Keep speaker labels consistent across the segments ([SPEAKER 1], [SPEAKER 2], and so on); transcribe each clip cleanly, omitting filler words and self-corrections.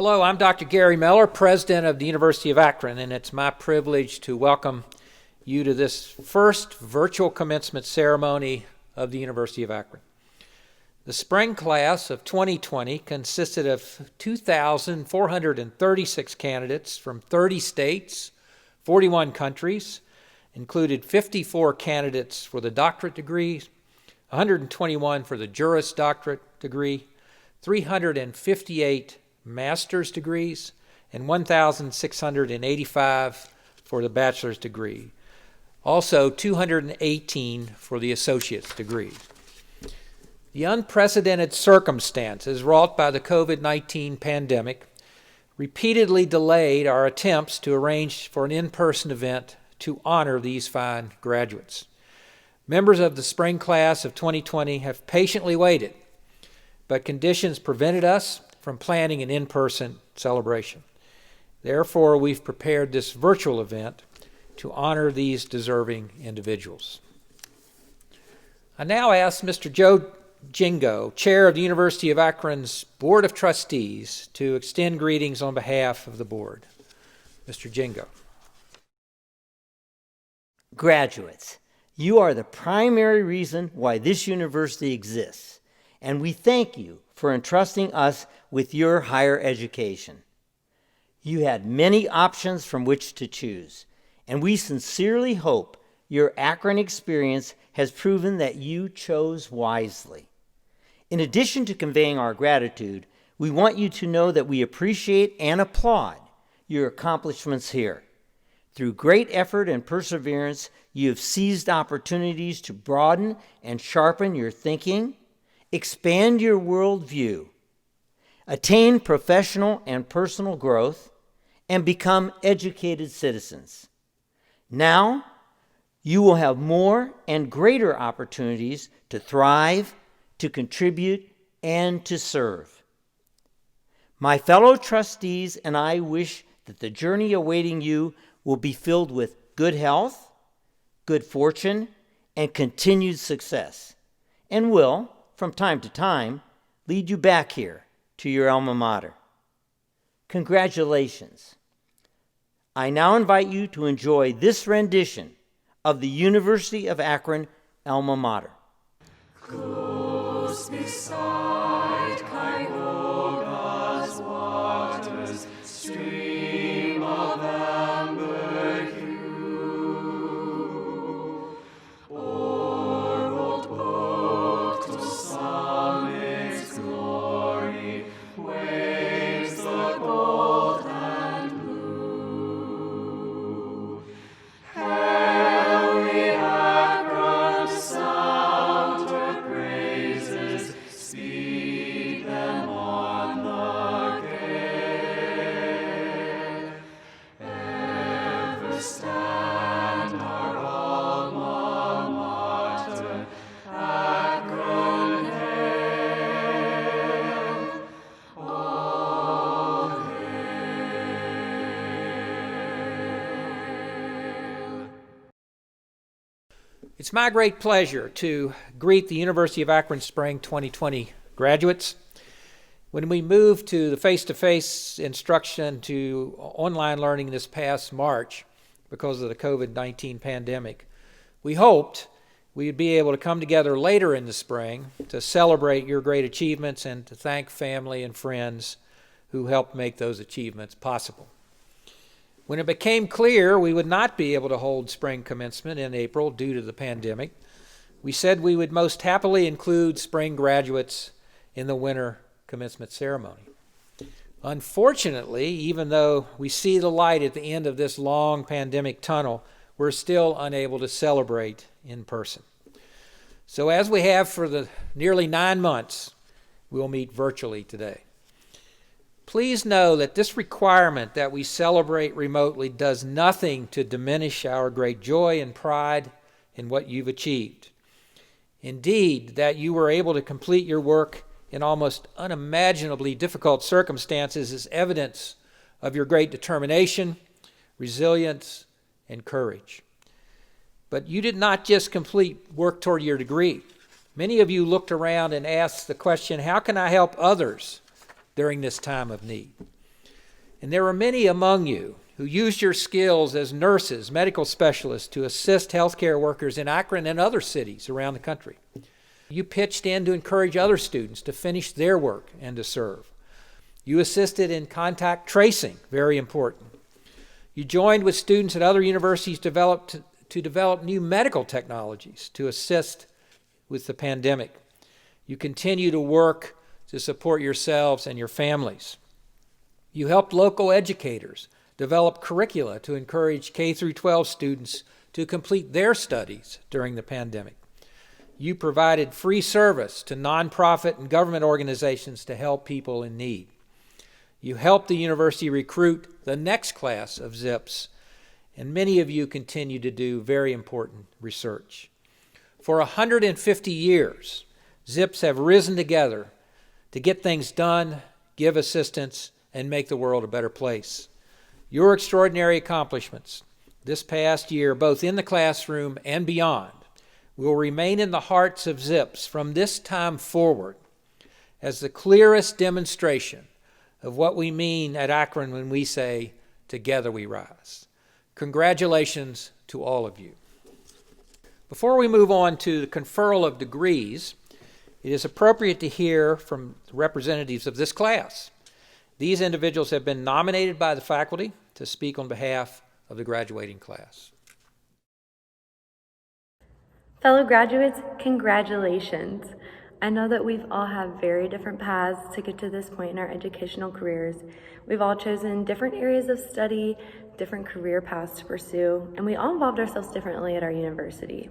[SPEAKER 1] Hello, I'm Dr. Gary Miller, President of the University of Akron, and it's my privilege to welcome you to this first virtual commencement ceremony of the University of Akron. The spring class of 2020 consisted of 2,436 candidates from 30 states, 41 countries, included 54 candidates for the doctorate degree, 121 for the Juris Doctorate degree, 358 master's degrees, and 1,685 for the bachelor's degree. Also, 218 for the associate's degree. The unprecedented circumstances wrought by the COVID-19 pandemic repeatedly delayed our attempts to arrange for an in-person event to honor these fine graduates. Members of the spring class of 2020 have patiently waited, but conditions prevented us from planning an in-person celebration. Therefore, we've prepared this virtual event to honor these deserving individuals. I now ask Mr. Joe Jingo, Chair of the University of Akron's Board of Trustees, to extend greetings on behalf of the board. Mr. Jingo.
[SPEAKER 2] Graduates, you are the primary reason why this university exists, and we thank you for entrusting us with your higher education. You had many options from which to choose, and we sincerely hope your Akron experience has proven that you chose wisely. In addition to conveying our gratitude, we want you to know that we appreciate and applaud your accomplishments here. Through great effort and perseverance, you have seized opportunities to broaden and sharpen your thinking, expand your worldview, attain professional and personal growth, and become educated citizens. Now, you will have more and greater opportunities to thrive, to contribute, and to serve. My fellow trustees and I wish that the journey awaiting you will be filled with good health, good fortune, and continued success, and will, from time to time, lead you back here to your alma mater. Congratulations. I now invite you to enjoy this rendition of the University of Akron alma mater.
[SPEAKER 3] Close beside Cuyahoga's waters, stream of amber hue, o'er old oak to summit's glory, waves the gold and blue. Hail we Akron, sound her praises, speed them on the gale. Ever stand our alma mater, Akron hail, all hail.
[SPEAKER 1] It's my great pleasure to greet the University of Akron Spring 2020 graduates. When we moved to the face-to-face instruction to online learning this past March because of the COVID-19 pandemic, we hoped we'd be able to come together later in the spring to celebrate your great achievements and to thank family and friends who helped make those achievements possible. When it became clear we would not be able to hold spring commencement in April due to the pandemic, we said we would most happily include spring graduates in the winter commencement ceremony. Unfortunately, even though we see the light at the end of this long pandemic tunnel, we're still unable to celebrate in person. So as we have for the nearly 9 months, we'll meet virtually today. Please know that this requirement that we celebrate remotely does nothing to diminish our great joy and pride in what you've achieved. Indeed, that you were able to complete your work in almost unimaginably difficult circumstances is evidence of your great determination, resilience, and courage. But you did not just complete work toward your degree. Many of you looked around and asked the question, how can I help others during this time of need? And there are many among you who used your skills as nurses, medical specialists to assist healthcare workers in Akron and other cities around the country. You pitched in to encourage other students to finish their work and to serve. You assisted in contact tracing, very important. You joined with students at other universities to develop new medical technologies to assist with the pandemic. You continue to work to support yourselves and your families. You helped local educators develop curricula to encourage K through 12 students to complete their studies during the pandemic. You provided free service to nonprofit and government organizations to help people in need. You helped the university recruit the next class of ZIPs, and many of you continue to do very important research. For 150 years, ZIPs have risen together to get things done, give assistance, and make the world a better place. Your extraordinary accomplishments this past year, both in the classroom and beyond, will remain in the hearts of ZIPs from this time forward as the clearest demonstration of what we mean at Akron when we say, "Together we rise." Congratulations to all of you. Before we move on to the conferral of degrees, it is appropriate to hear from representatives of this class. These individuals have been nominated by the faculty to speak on behalf of the graduating class.
[SPEAKER 4] Fellow graduates, congratulations. I know that we've all had very different paths to get to this point in our educational careers. We've all chosen different areas of study, different career paths to pursue, and we all involved ourselves differently at our university.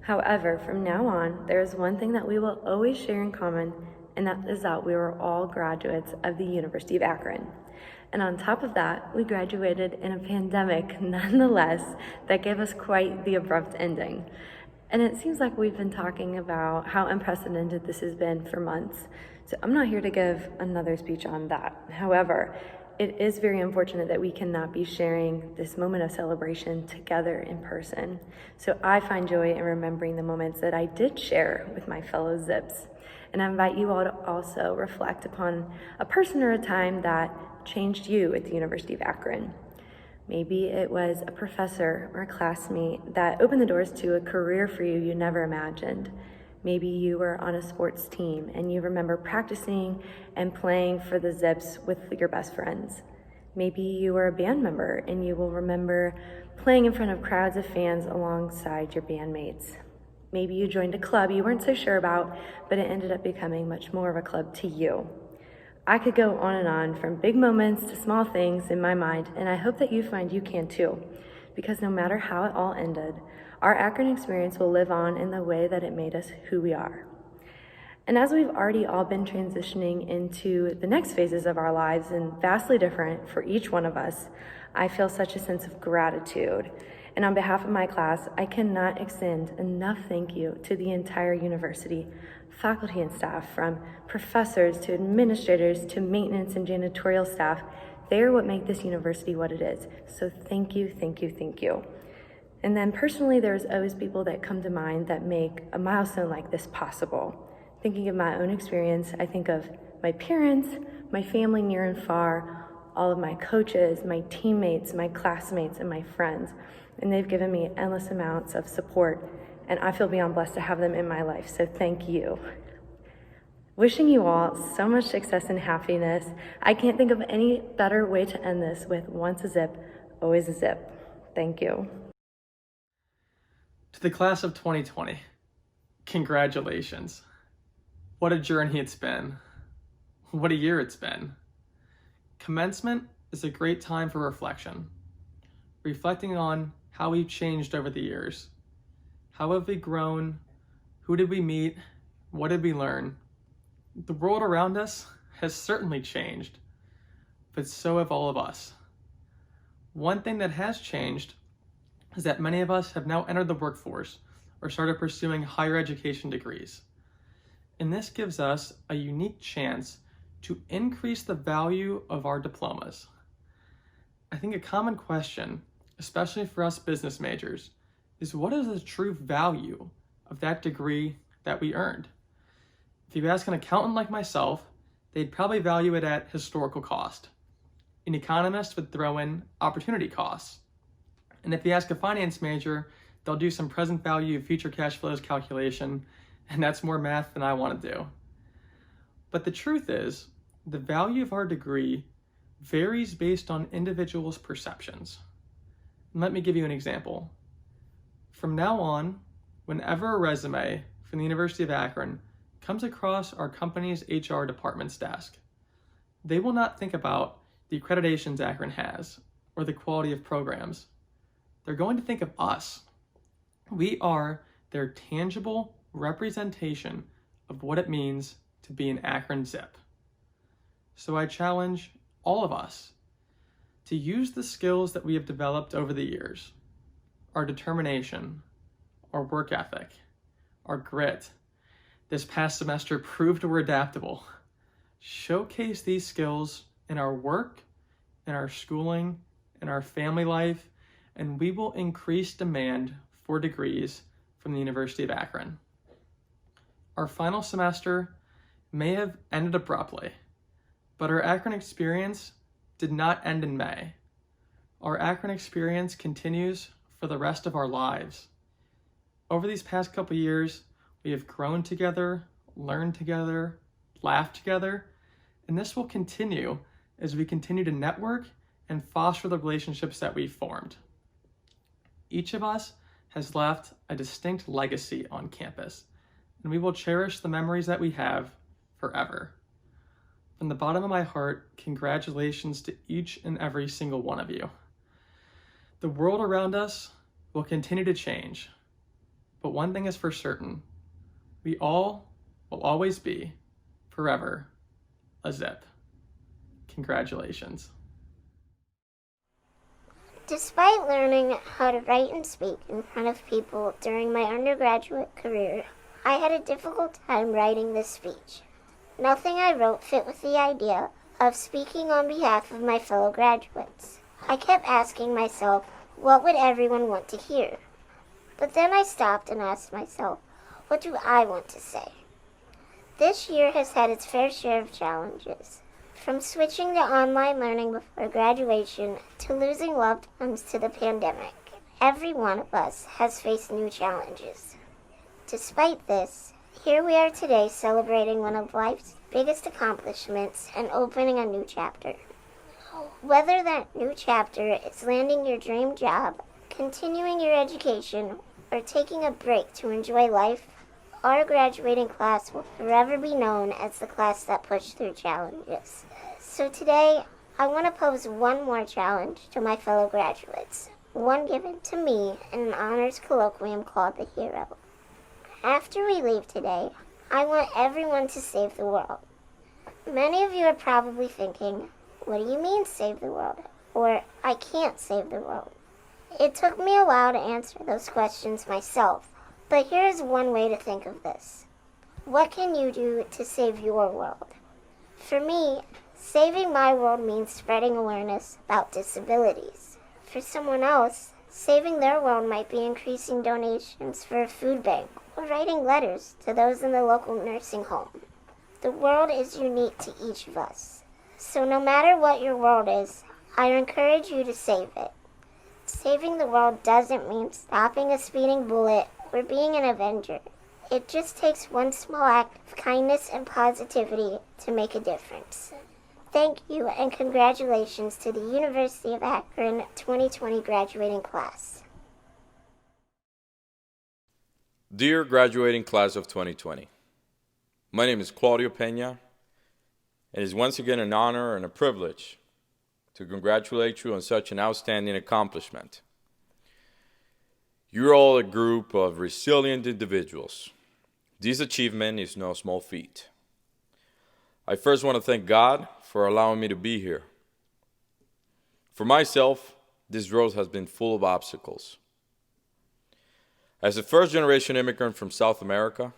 [SPEAKER 4] However, from now on, there is one thing that we will always share in common, and that is that we were all graduates of the University of Akron. And on top of that, we graduated in a pandemic nonetheless that gave us quite the abrupt ending. And it seems like we've been talking about how unprecedented this has been for months. So I'm not here to give another speech on that. However, it is very unfortunate that we cannot be sharing this moment of celebration together in person. So I find joy in remembering the moments that I did share with my fellow Zips. And I invite you all to also reflect upon a person or a time that changed you at the University of Akron. Maybe it was a professor or a classmate that opened the doors to a career for you you never imagined. Maybe you were on a sports team and you remember practicing and playing for the Zips with your best friends. Maybe you were a band member and you will remember playing in front of crowds of fans alongside your bandmates. Maybe you joined a club you weren't so sure about, but it ended up becoming much more of a club to you. I could go on and on, from big moments to small things in my mind, and I hope that you find you can too, because no matter how it all ended, our Akron experience will live on in the way that it made us who we are. And as we've already all been transitioning into the next phases of our lives, and vastly different for each one of us, I feel such a sense of gratitude. And on behalf of my class, I cannot extend enough thank you to the entire university, faculty and staff, from professors to administrators to maintenance and janitorial staff. They are what make this university what it is. So thank you, thank you, thank you. And then personally, there's always people that come to mind that make a milestone like this possible. Thinking of my own experience, I think of my parents, my family near and far, all of my coaches, my teammates, my classmates, and my friends. And they've given me endless amounts of support, and I feel beyond blessed to have them in my life, so thank you. Wishing you all so much success and happiness. I can't think of any better way to end this with once a Zip, always a Zip. Thank you.
[SPEAKER 5] To the class of 2020, congratulations. What a journey it's been. What a year it's been. Commencement is a great time for reflection. Reflecting on how we've changed over the years. How have we grown? Who did we meet? What did we learn? The world around us has certainly changed, but so have all of us. One thing that has changed is that many of us have now entered the workforce or started pursuing higher education degrees. And this gives us a unique chance to increase the value of our diplomas. I think a common question, especially for us business majors, is what is the true value of that degree that we earned? If you ask an accountant like myself, they'd probably value it at historical cost. An economist would throw in opportunity costs. And if you ask a finance major, they'll do some present value future cash flows calculation, and that's more math than I want to do. But the truth is, the value of our degree varies based on individuals' perceptions. And let me give you an example. From now on, whenever a resume from the University of Akron comes across our company's HR department's desk, they will not think about the accreditations Akron has or the quality of programs. They're going to think of us. We are their tangible representation of what it means to be an Akron Zip. So I challenge all of us to use the skills that we have developed over the years, our determination, our work ethic, our grit. This past semester proved we're adaptable. Showcase these skills in our work, in our schooling, in our family life, and we will increase demand for degrees from the University of Akron. Our final semester may have ended abruptly, but our Akron experience did not end in May. Our Akron experience continues for the rest of our lives. Over these past couple years, we have grown together, learned together, laughed together, and this will continue as we continue to network and foster the relationships that we've formed. Each of us has left a distinct legacy on campus, and we will cherish the memories that we have forever. From the bottom of my heart, congratulations to each and every single one of you. The world around us will continue to change, but one thing is for certain, we all will always be, forever, a Zip. Congratulations.
[SPEAKER 6] Despite learning how to write and speak in front of people during my undergraduate career, I had a difficult time writing this speech. Nothing I wrote fit with the idea of speaking on behalf of my fellow graduates. I kept asking myself, what would everyone want to hear? But then I stopped and asked myself, what do I want to say? This year has had its fair share of challenges. From switching to online learning before graduation to losing loved ones to the pandemic, every one of us has faced new challenges. Despite this, here we are today celebrating one of life's biggest accomplishments and opening a new chapter. Whether that new chapter is landing your dream job, continuing your education, or taking a break to enjoy life, our graduating class will forever be known as the class that pushed through challenges. So today, I want to pose one more challenge to my fellow graduates, one given to me in an honors colloquium called the Hero. After we leave today, I want everyone to save the world. Many of you are probably thinking, what do you mean save the world? Or, I can't save the world. It took me a while to answer those questions myself, but here is one way to think of this. What can you do to save your world? For me, saving my world means spreading awareness about disabilities. For someone else, saving their world might be increasing donations for a food bank or writing letters to those in the local nursing home. The world is unique to each of us. So no matter what your world is, I encourage you to save it. Saving the world doesn't mean stopping a speeding bullet or being an Avenger. It just takes one small act of kindness and positivity to make a difference. Thank you and congratulations to the University of Akron 2020 graduating class.
[SPEAKER 7] Dear graduating class of 2020, my name is Claudio Peña, and it is once again an honor and a privilege to congratulate you on such an outstanding accomplishment. You're all a group of resilient individuals. This achievement is no small feat. I first want to thank God for allowing me to be here. For myself, this road has been full of obstacles. As a first-generation immigrant from South America,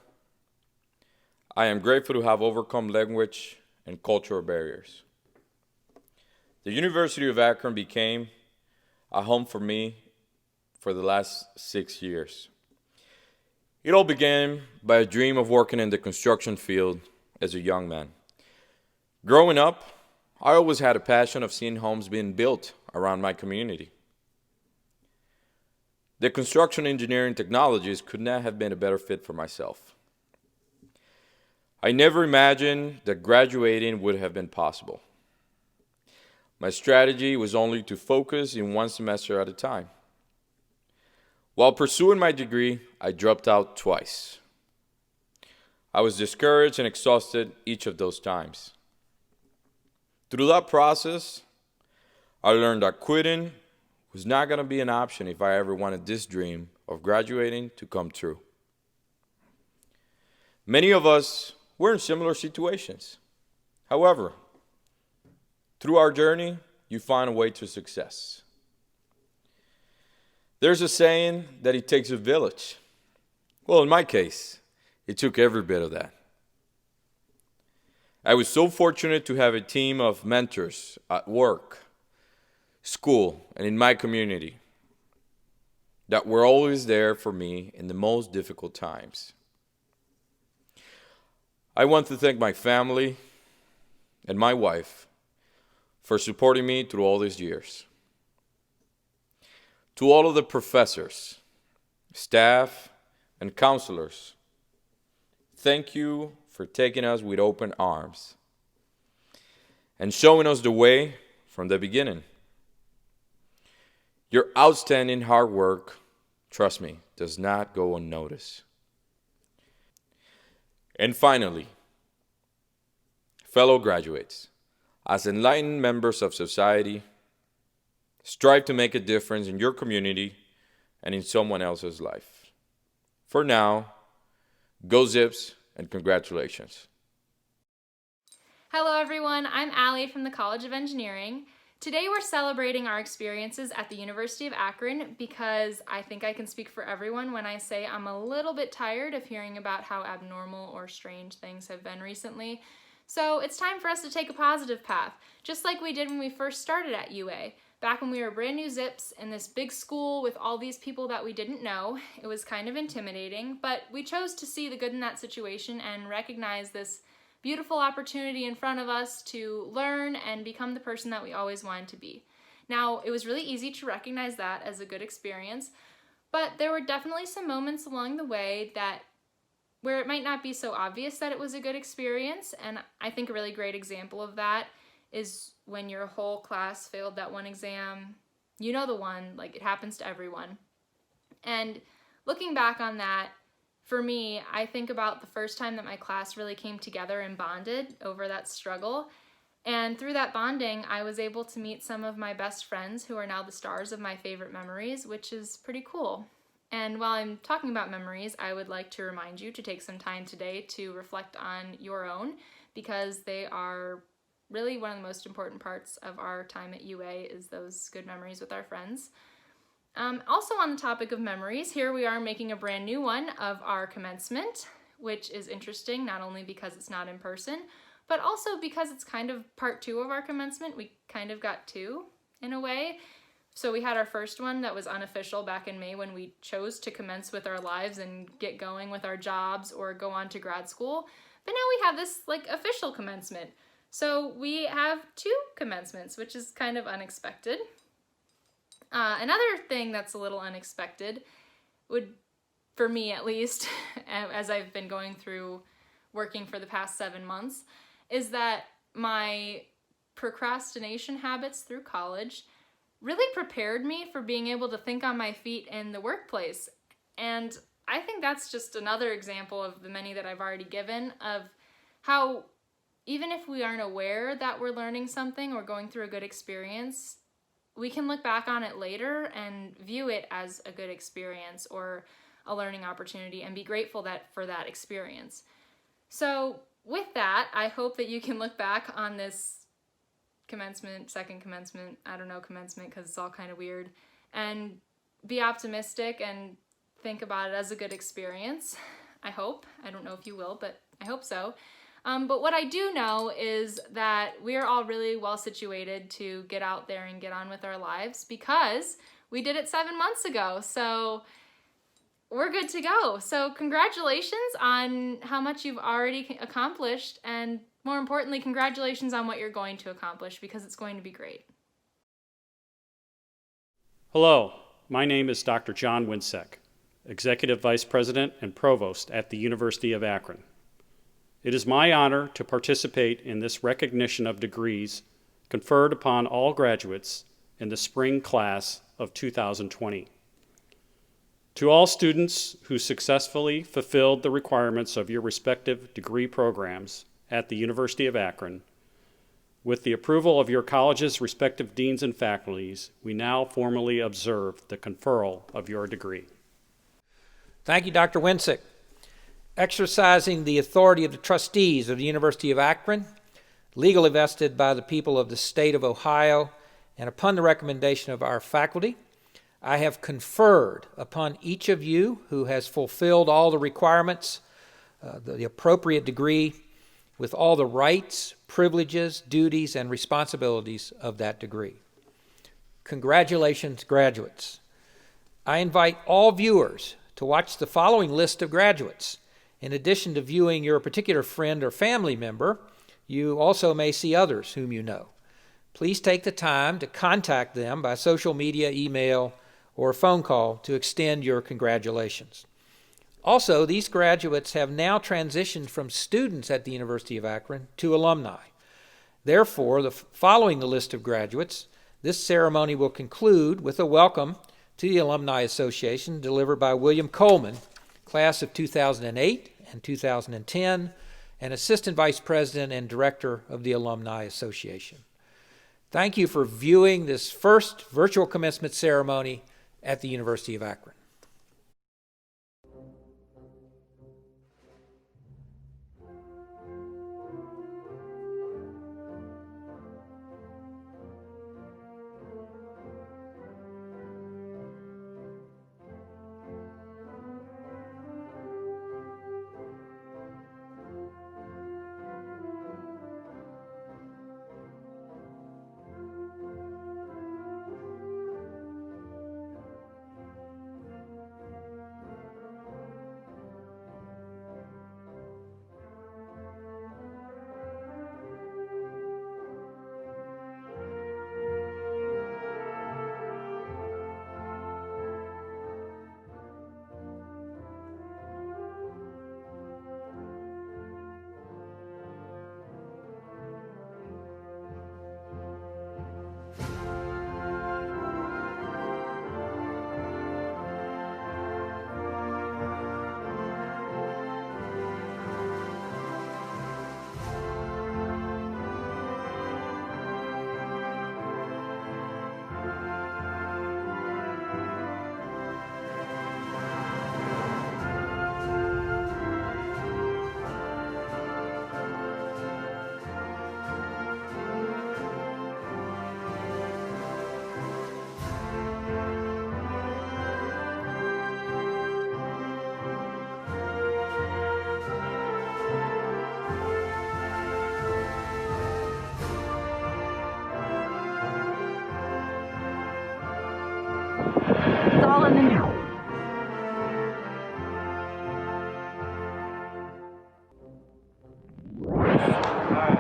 [SPEAKER 7] I am grateful to have overcome language and cultural barriers. The University of Akron became a home for me for the last 6 years. It all began by a dream of working in the construction field as a young man. Growing up, I always had a passion of seeing homes being built around my community. The construction engineering technologies could not have been a better fit for myself. I never imagined that graduating would have been possible. My strategy was only to focus in one semester at a time. While pursuing my degree, I dropped out twice. I was discouraged and exhausted each of those times. Through that process, I learned that quitting was not going to be an option if I ever wanted this dream of graduating to come true. Many of us were in similar situations. However, through our journey, you find a way to success. There's a saying that it takes a village. Well, in my case, it took every bit of that. I was so fortunate to have a team of mentors at work, school, and in my community that were always there for me in the most difficult times. I want to thank my family and my wife for supporting me through all these years. To all of the professors, staff, and counselors, thank you for taking us with open arms and showing us the way from the beginning. Your outstanding hard work, trust me, does not go unnoticed. And finally, fellow graduates, as enlightened members of society, strive to make a difference in your community and in someone else's life. For now, go Zips and congratulations.
[SPEAKER 8] Hello everyone, I'm Allie from the College of Engineering. Today we're celebrating our experiences at the University of Akron because I think I can speak for everyone when I say I'm a little bit tired of hearing about how abnormal or strange things have been recently. So it's time for us to take a positive path, just like we did when we first started at UA. Back when we were brand new Zips in this big school with all these people that we didn't know, it was kind of intimidating, but we chose to see the good in that situation and recognize this beautiful opportunity in front of us to learn and become the person that we always wanted to be. Now, it was really easy to recognize that as a good experience, but there were definitely some moments along the way where it might not be so obvious that it was a good experience, and I think a really great example of that is when your whole class failed that one exam. You know the one, like it happens to everyone. And looking back on that, for me, I think about the first time that my class really came together and bonded over that struggle. And through that bonding, I was able to meet some of my best friends who are now the stars of my favorite memories, which is pretty cool. And while I'm talking about memories, I would like to remind you to take some time today to reflect on your own, because they are really one of the most important parts of our time at UA is those good memories with our friends. Also on the topic of memories, here we are making a brand new one of our commencement, which is interesting not only because it's not in person, but also because it's kind of part 2 of our commencement. We kind of got 2 in a way. So we had our first one that was unofficial back in May when we chose to commence with our lives and get going with our jobs or go on to grad school. But now we have this like official commencement. So we have 2 commencements, which is kind of unexpected. Another thing that's a little unexpected would, for me at least, as I've been going through working for the past 7 months, is that my procrastination habits through college really prepared me for being able to think on my feet in the workplace. And I think that's just another example of the many that I've already given of how even if we aren't aware that we're learning something or going through a good experience, we can look back on it later and view it as a good experience or a learning opportunity and be grateful for that experience. So with that, I hope that you can look back on this commencement, second commencement, I don't know, commencement because it's all kind of weird, and be optimistic and think about it as a good experience. I hope. I don't know if you will, but I hope so. But what I do know is that we're all really well situated to get out there and get on with our lives because we did it 7 months ago. So we're good to go. So congratulations on how much you've already accomplished, and More importantly, congratulations on what you're going to accomplish, because it's going to be great.
[SPEAKER 9] Hello, my name is Dr. John Winsek, Executive Vice President and Provost at the University of Akron. It is my honor to participate in this recognition of degrees conferred upon all graduates in the spring class of 2020. To all students who successfully fulfilled the requirements of your respective degree programs at the University of Akron, with the approval of your college's respective deans and faculties, we now formally observe the conferral of your degree.
[SPEAKER 1] Thank you, Dr. Winsick. Exercising the authority of the trustees of the University of Akron, legally vested by the people of the state of Ohio, and upon the recommendation of our faculty, I have conferred upon each of you who has fulfilled all the requirements, the appropriate degree, with all the rights, privileges, duties, and responsibilities of that degree. Congratulations, graduates. I invite all viewers to watch the following list of graduates. In addition to viewing your particular friend or family member, you also may see others whom you know. Please take the time to contact them by social media, email, or phone call to extend your congratulations. Also, these graduates have now transitioned from students at the University of Akron to alumni. Therefore, following the list of graduates, this ceremony will conclude with a welcome to the Alumni Association delivered by William Coleman, class of 2008 and 2010, and Assistant Vice President and Director of the Alumni Association. Thank you for viewing this first virtual commencement ceremony at the University of Akron.
[SPEAKER 4] It's all in the news.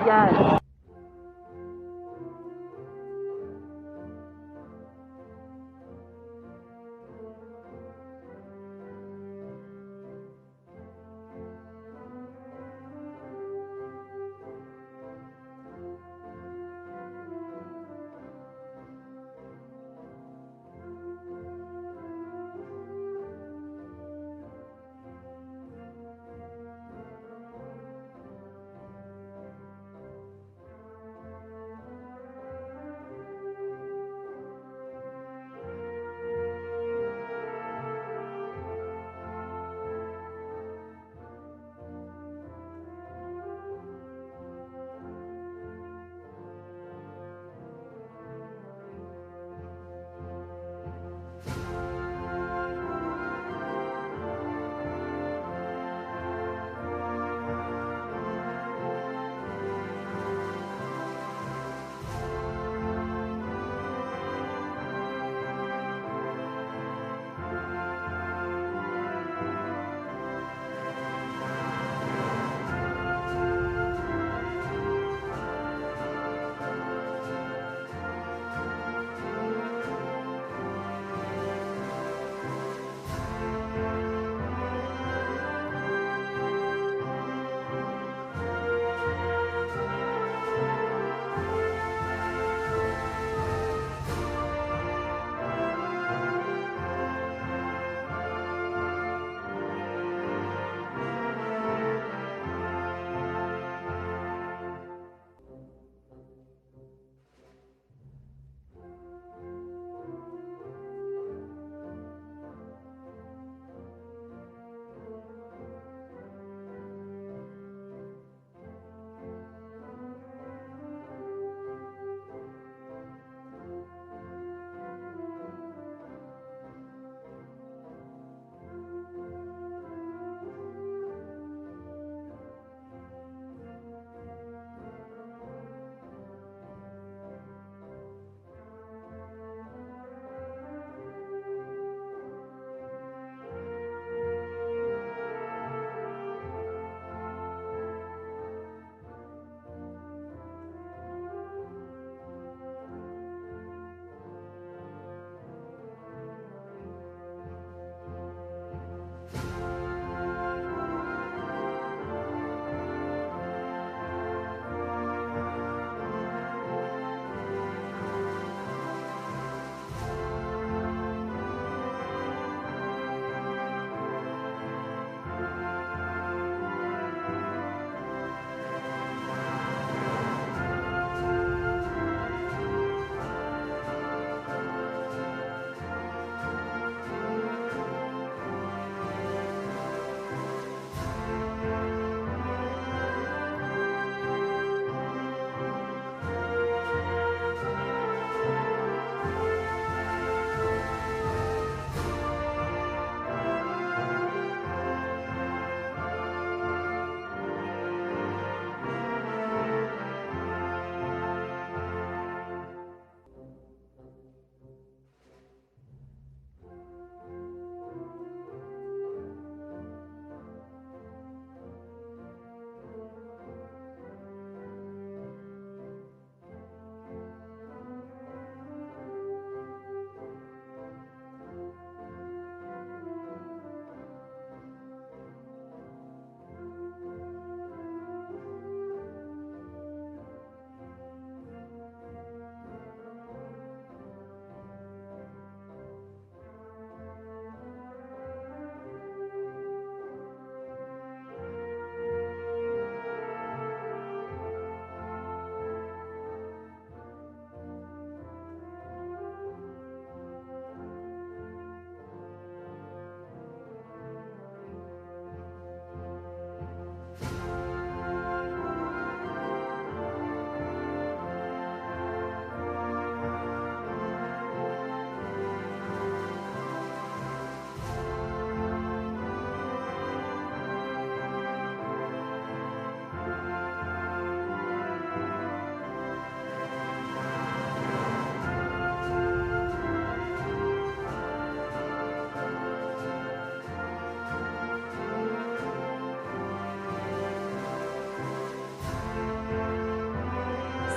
[SPEAKER 4] Yes.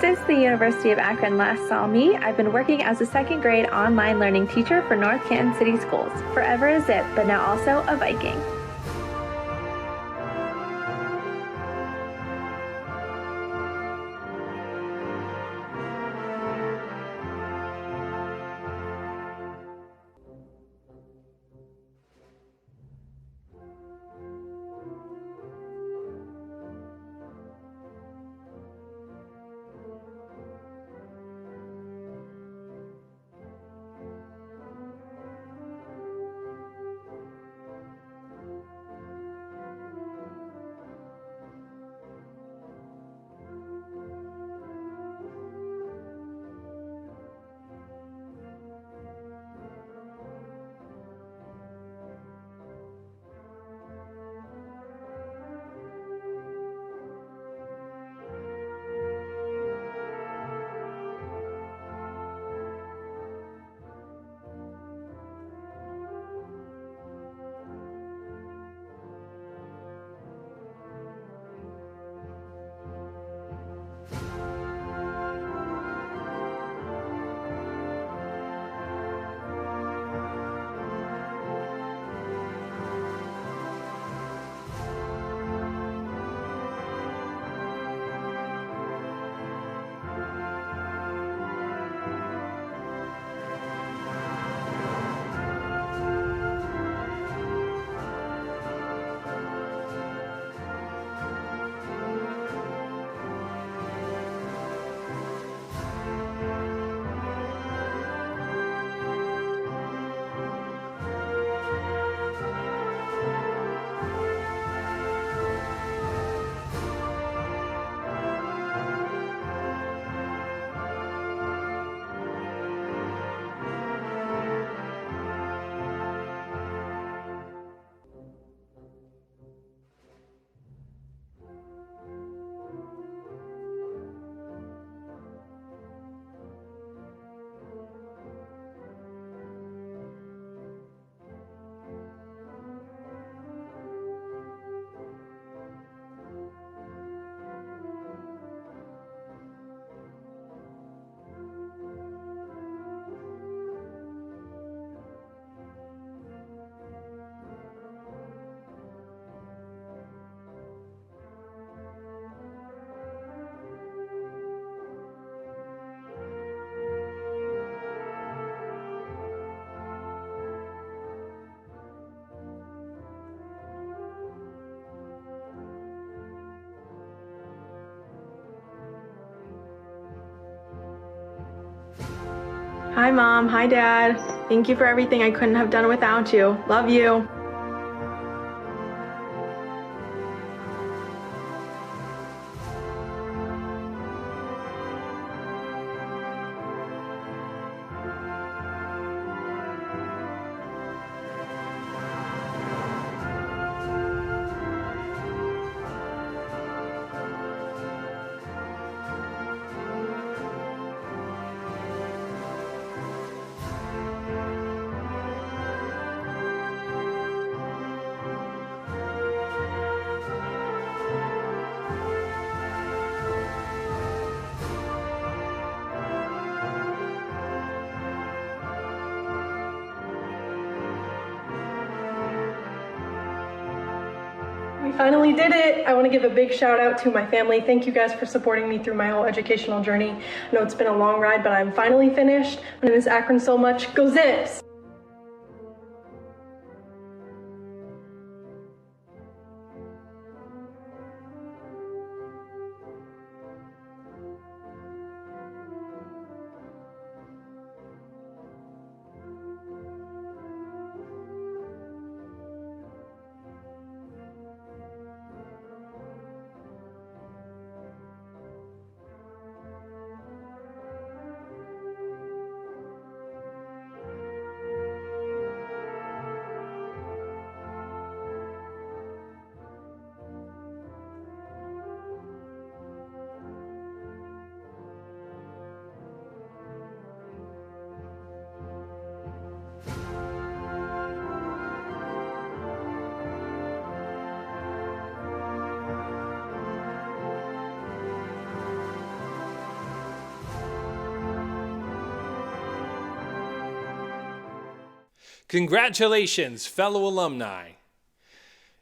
[SPEAKER 4] Since the University of Akron last saw me, I've been working as a second grade online learning teacher for North Canton City Schools. Forever a Zip, but now also a Viking.
[SPEAKER 10] Hi, Mom. Hi, Dad. Thank you for everything I couldn't have done without you. Love you. We finally did it. I want to give a big shout out to my family. Thank you guys for supporting me through my whole educational journey. I know it's been a long ride, but I'm finally finished. I miss Akron so much. Go Zips!
[SPEAKER 11] Congratulations, fellow alumni.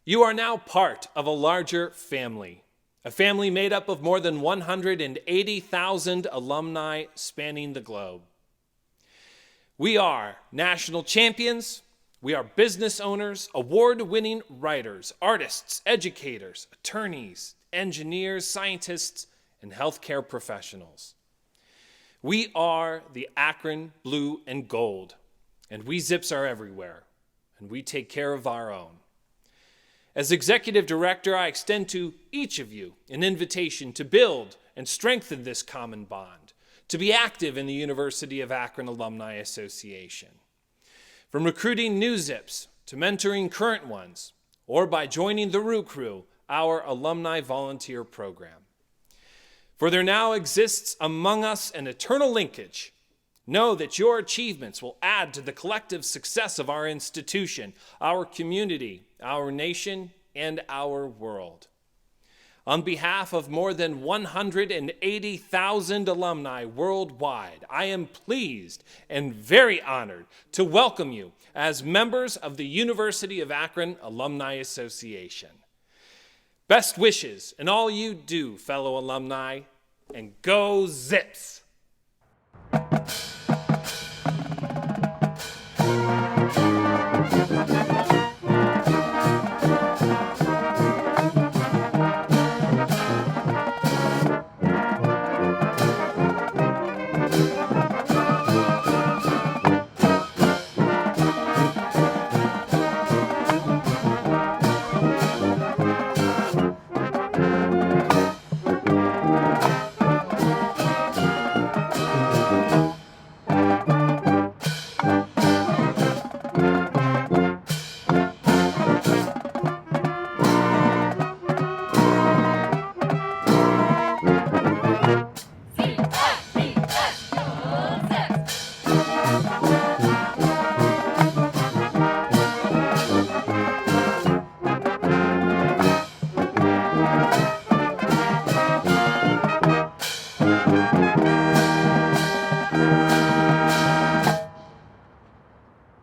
[SPEAKER 11] You are now part of a larger family, a family made up of more than 180,000 alumni spanning the globe. We are national champions, we are business owners, award-winning writers, artists, educators, attorneys, engineers, scientists, and healthcare professionals. We are the Akron Blue and Gold, and we Zips are everywhere, and we take care of our own. As Executive Director, I extend to each of you an invitation to build and strengthen this common bond, to be active in the University of Akron Alumni Association. From recruiting new Zips to mentoring current ones, or by joining the Roo Crew, our alumni volunteer program. For there now exists among us an eternal linkage. Know that your achievements will add to the collective success of our institution, our community, our nation, and our world. On behalf of more than 180,000 alumni worldwide, I am pleased and very honored to welcome you as members of the University of Akron Alumni Association. Best wishes in all you do, fellow alumni, and go Zips!